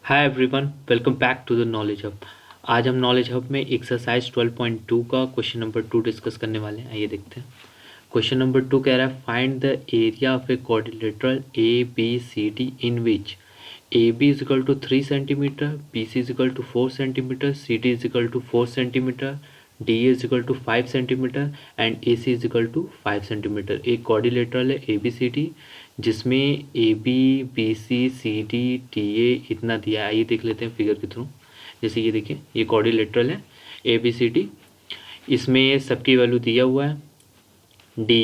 Hi everyone, welcome back to the knowledge hub. आज हम knowledge hub में exercise 12.2 का क्वेश्चन नंबर 2 डिस्कस करने वाले हैं। आइए देखते हैं। क्वेश्चन नंबर 2 कह रहा है find the area of a quadrilateral A B C D in which A B is equal to 3 centimetre, B C is equal to 4 centimetre, C D is equal to 4 centimetre, D is equal to 5 centimetre and A C is equal to 5 centimetre. एक quadrilateral है A B C D जिसमें A B B C C D D A इतना दिया है। आइए देख लेते हैं फिगर के थ्रू। जैसे ये देखिए, ये क्वाड्रिलेटरल है ए बी सी डी, इसमें सबकी वैल्यू दिया हुआ है D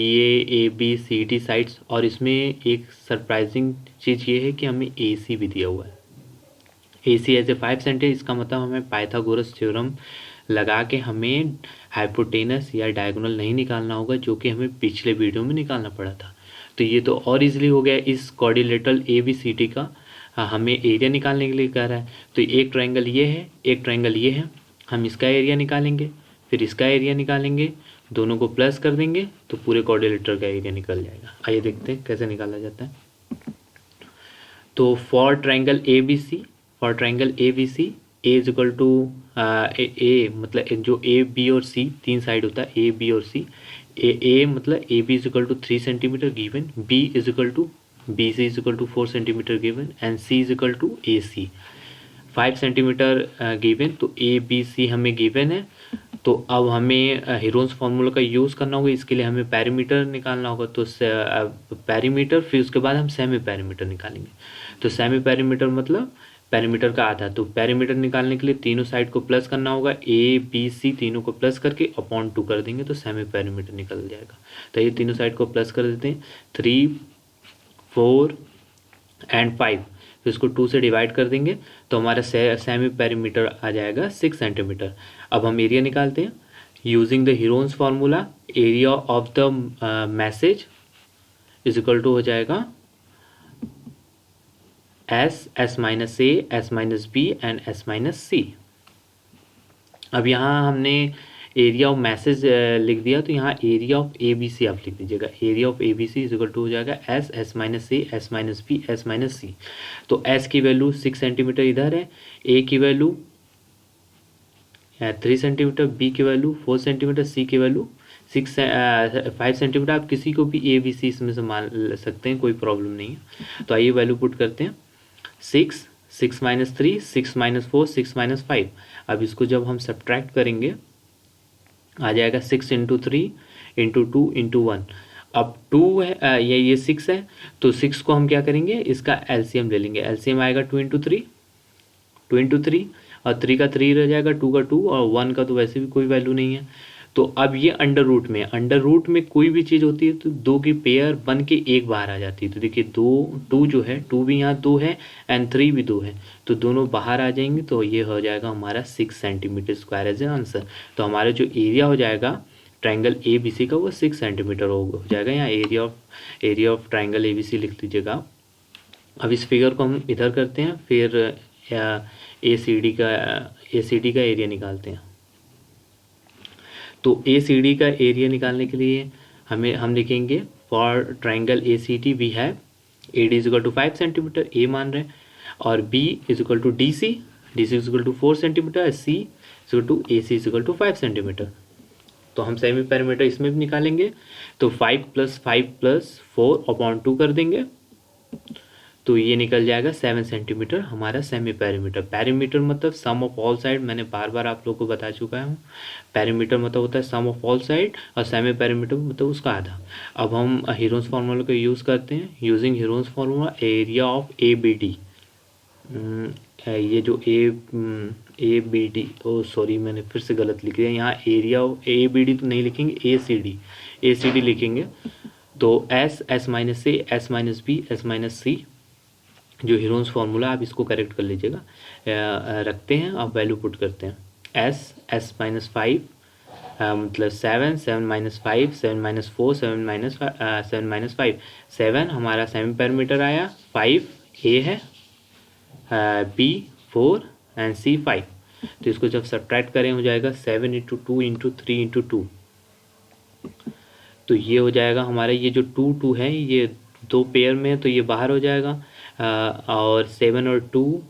A B C D sides, और इसमें एक सरप्राइजिंग चीज़ ये है कि हमें ए सी भी दिया हुआ है। ए सी एज ए 5 सेंटीमीटर, इसका मतलब हमें पाइथागोरस थ्योरम लगा के हमें हाइपोटेनस या डायगोनल नहीं निकालना होगा, जो कि हमें पिछले वीडियो में निकालना पड़ा था। तो ये तो और इजीली हो गया इस quadrilateral A B C D का। हमें एरिया निकालने के लिए कह रहा है, तो एक ट्रायंगल ये है, एक ट्रायंगल ये है। हम इसका एरिया निकालेंगे, फिर इसका एरिया निकालेंगे, दोनों को प्लस कर देंगे तो पूरे क्वाड्रिलेटरल का एरिया निकल जाएगा। आइए देखते हैं कैसे निकाला जाता है। तो for triangle A B C, for triangle A B C, A is equal to A मतलब जो ए बी और सी तीन साइड होता है, ए बी और सी। ए मतलब A B is equal to 3 centimetre given, B is equal to B C is equal to 4 centimetre given and C is equal to A C 5 centimetre given. तो A B सी हमें given है। तो अब हमें Heron's formula का use करना होगा। इसके लिए हमें पैरामीटर निकालना होगा। तो पैरामीटर, फिर उसके बाद हम सेमी पैरामीटर निकालेंगे। तो सेमी पैरामीटर मतलब पैरामीटर का आधा। तो पैरामीटर निकालने के लिए तीनों साइड को प्लस करना होगा, ए बी सी तीनों को प्लस करके अपॉन 2 कर देंगे तो सेमी पैरामीटर निकल जाएगा। तो ये तीनों साइड को प्लस कर देते हैं, 3 4 एंड 5, फिर इसको 2 से डिवाइड कर देंगे तो हमारा सेमी पैरामीटर आ जाएगा 6 सेंटीमीटर। अब हम एरिया निकालते हैं using the Heron's formula. Area of the message is equal to हो जाएगा S minus A, S minus B and S minus C. अब यहाँ हमने एरिया ऑफ मैसेज लिख दिया, तो यहाँ area of A B C आप लिख दीजिएगा। Area of A B C is equal to हो जाएगा S, S minus A, S minus B, S minus C. तो एस की वैल्यू 6 सेंटीमीटर इधर है, ए की वैल्यू 3 सेंटीमीटर, बी की वैल्यू 4 सेंटीमीटर, सी की वैल्यू 5 सेंटीमीटर। आप किसी को भी ए बी सी इसमें से मान सकते हैं, कोई प्रॉब्लम नहीं है। तो आइए वैल्यू पुट करते हैं। 6 माइनस 3, 6 माइनस 4, 6 माइनस 5। अब इसको जब हम सब्ट्रैक्ट करेंगे आ जाएगा 6 इंटू 3 इंटू 2 इंटू 1। अब 2 है, ये 6 है, तो 6 को हम क्या करेंगे, इसका एलसीएम ले लेंगे। एलसीएम आएगा 2 इंटू 3, 2 इंटू 3, और 3 का 3 रह जाएगा, 2 का 2, और 1 का तो वैसे भी कोई वैल्यू नहीं है। तो अब ये अंडर रूट में कोई भी चीज़ होती है तो 2 की पेयर बन के एक बाहर आ जाती है। तो देखिए 2 जो है, 2 भी यहाँ 2 है एंड 3 भी 2 है, तो दोनों बाहर आ जाएंगे। तो ये हो जाएगा हमारा 6 centimetre square as a answer. तो हमारा जो एरिया हो जाएगा ट्रायंगल ए बी सी का वो 6 सेंटीमीटर हो जाएगा। यहाँ area of triangle A B C लिख लीजिएगा। अब इस फिगर को हम इधर करते हैं, फिर ए सी डी का एरिया निकालते हैं। तो ए सी डी का एरिया निकालने के लिए हम लिखेंगे for triangle A C D we have A D is equal to 5 centimetre, A मान रहे हैं, और B is equal to D C is equal to 4 centimetre, C is equal to A C is equal to 5 centimetre. तो हम semi parameter इसमें भी निकालेंगे। तो 5 + 5 + 4 अपॉन 2 कर देंगे तो ये निकल जाएगा 7 सेंटीमीटर हमारा सेमी पैरामीटर। पैरामीटर मतलब सम ऑफ ऑल साइड, मैंने बार बार आप लोगों को बता चुका हूँ। पैरामीटर मतलब होता है सम ऑफ ऑल साइड, और सेमी पैरामीटर मतलब उसका आधा। अब हम हीरोन्स फार्मूला का यूज़ करते हैं। Using Heron's formula, area of A B D, ये जो A B D, oh sorry मैंने फिर से गलत लिख दिया। यहाँ area of A B D तो नहीं लिखेंगे, ए सी डी लिखेंगे। तो S minus A, S minus B, S minus C, जो हीरोन्स फार्मूला आप इसको करेक्ट कर लीजिएगा। रखते हैं, अब वैल्यू पुट करते हैं। एस माइनस 5 मतलब 7 माइनस 5, 7 माइनस 4, 7 माइनस 5, 7 हमारा सेमी पैरामीटर आया, 5 ए है, बी 4 एंड सी 5। तो इसको जब सब्ट्रैक्ट करें हो जाएगा 7 इंटू 2 इंटू 3 इंटू 2। तो ये हो जाएगा हमारा, ये जो 2 है ये 2 पेयर में है तो ये बाहर हो जाएगा। और 7 और 2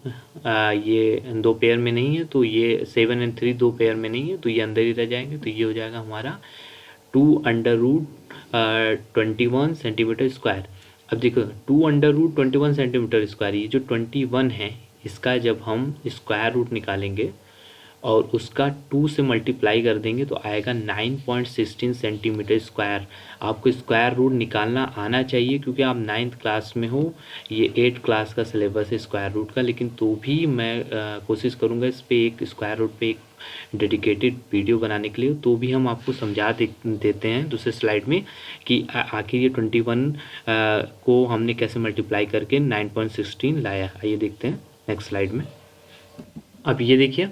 ये दो पेयर में नहीं है, तो ये 7 और 3 दो पेयर में नहीं है, तो ये अंदर ही रह जाएंगे। तो ये हो जाएगा हमारा 2√21 सेंटीमीटर स्क्वायर। अब देखो 2√21 सेंटीमीटर स्क्वायर, ये जो 21 है इसका जब हम स्क्वायर रूट निकालेंगे और उसका 2 से मल्टीप्लाई कर देंगे तो आएगा 9.16 सेंटीमीटर स्क्वायर। आपको स्क्वायर रूट निकालना आना चाहिए क्योंकि आप 9th क्लास में हो, ये 8th क्लास का सिलेबस है स्क्वायर रूट का। लेकिन तो भी मैं कोशिश करूँगा इस पे एक स्क्वायर रूट पे एक डेडिकेटेड वीडियो बनाने के लिए। तो भी हम आपको समझा देते हैं दूसरे स्लाइड में कि आखिर ये 21 को हमने कैसे मल्टीप्लाई करके 9.16 लाया। आइए देखते हैं नेक्स्ट स्लाइड में। अब ये देखिए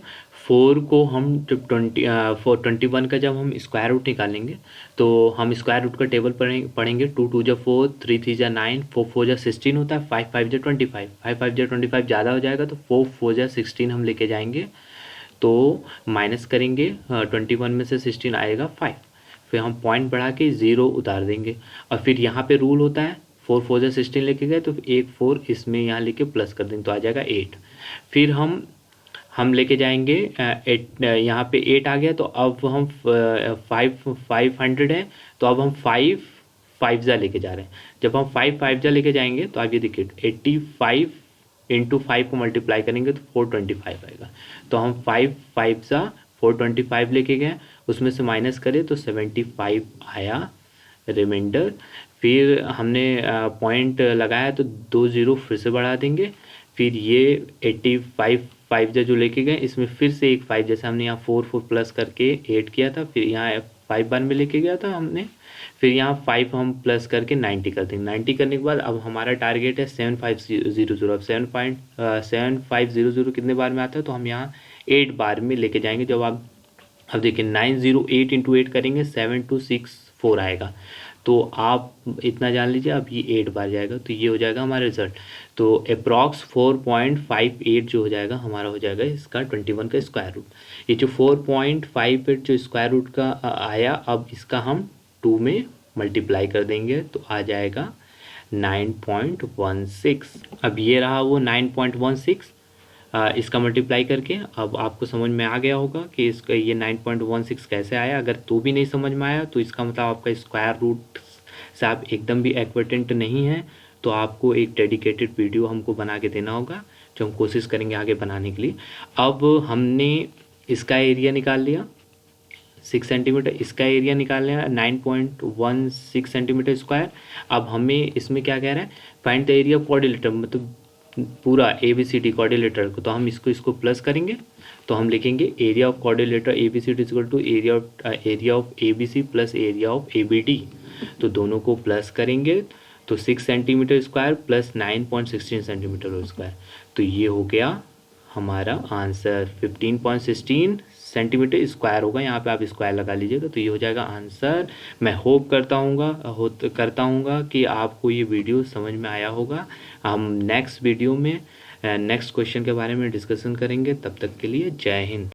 4 को हम जब 21 का जब हम स्क्वायर रूट निकालेंगे तो हम स्क्वायर रूट का टेबल पढ़ेंगे 2 2 जा 4, 3 3 जा 9, 4 4 जा 16 होता है, 5 5 जा 25, 5 5 जा 25 ज़्यादा हो जाएगा तो 4 4 जा 16 हम लेके जाएंगे। तो माइनस करेंगे 21 में से 16 आएगा 5, फिर हम पॉइंट बढ़ा के 0 उतार देंगे। और फिर यहाँ पे रूल होता है 4 4 जा 16 लेके गए तो एक 4 इसमें यहाँ लेके प्लस कर देंगे तो आ जाएगा 8। फिर हम लेके जाएंगे 8, यहाँ पे 8 आ गया तो अब हम 500 है तो अब हम 5 5 जा लेके जा रहे हैं। जब हम 5 5 जा लेके जाएंगे तो आप ये देखिए 85 इंटू 5 को मल्टीप्लाई करेंगे तो 425 आएगा। तो हम 5 5 जा 425 लेके गए, उसमें से माइनस करें तो 75 आया रिमाइंडर। फिर हमने पॉइंट लगाया तो 2 0 फिर से बढ़ा देंगे। फिर ये 85 5 जो लेके गए इसमें फिर से एक 5, जैसे हमने यहाँ 4 4 प्लस करके 8 किया था, फिर यहाँ 5 बार में लेके गया था हमने, फिर यहाँ 5 हम प्लस करके 90 कर देंगे। 90 करने के बाद अब हमारा टारगेट है 7500। अब 7500 कितने बार में आता है तो हम यहाँ 8 बार में लेके जाएंगे। जब आप अब देखिए 908 इंटू 8 करेंगे 7264 आएगा। तो आप इतना जान लीजिए अब ये 8 बार जाएगा तो ये हो जाएगा हमारा रिजल्ट। तो अप्रॉक्स 4.58 जो हो जाएगा हमारा हो जाएगा इसका 21 का स्क्वायर रूट। ये जो 4.58 जो स्क्वायर रूट का आया, अब इसका हम 2 में मल्टीप्लाई कर देंगे तो आ जाएगा 9.16। अब ये रहा वो 9.16 इसका मल्टीप्लाई करके। अब आपको समझ में आ गया होगा कि इसका ये 9.16 कैसे आया। अगर तो भी नहीं समझ में आया तो इसका मतलब आपका स्क्वायर रूट से आप एकदम भी एक्विवेलेंट नहीं है, तो आपको एक डेडिकेटेड वीडियो हमको बना के देना होगा जो हम कोशिश करेंगे आगे बनाने के लिए। अब हमने इसका एरिया निकाल लिया 6 सेंटीमीटर, इसका एरिया निकाल लिया 9.16 सेंटीमीटर स्क्वायर। अब हमें इसमें क्या कह रहा है, find the area of quadrilateral, मतलब पूरा ABCD क्वाड्रिलेटरल को। तो हम इसको प्लस करेंगे तो हम लिखेंगे area of quadrilateral ABCD equal to area of ABC plus area of ABD। तो दोनों को प्लस करेंगे तो 6 centimetre square plus 9.16 centimetre square. तो ये हो गया हमारा आंसर 15.16 सेंटीमीटर स्क्वायर होगा। यहाँ पे आप स्क्वायर लगा लीजिएगा तो ये हो जाएगा आंसर। मैं होप करता हूँ कि आपको ये वीडियो समझ में आया होगा। हम नेक्स्ट वीडियो में नेक्स्ट क्वेश्चन के बारे में डिस्कशन करेंगे। तब तक के लिए जय हिंद।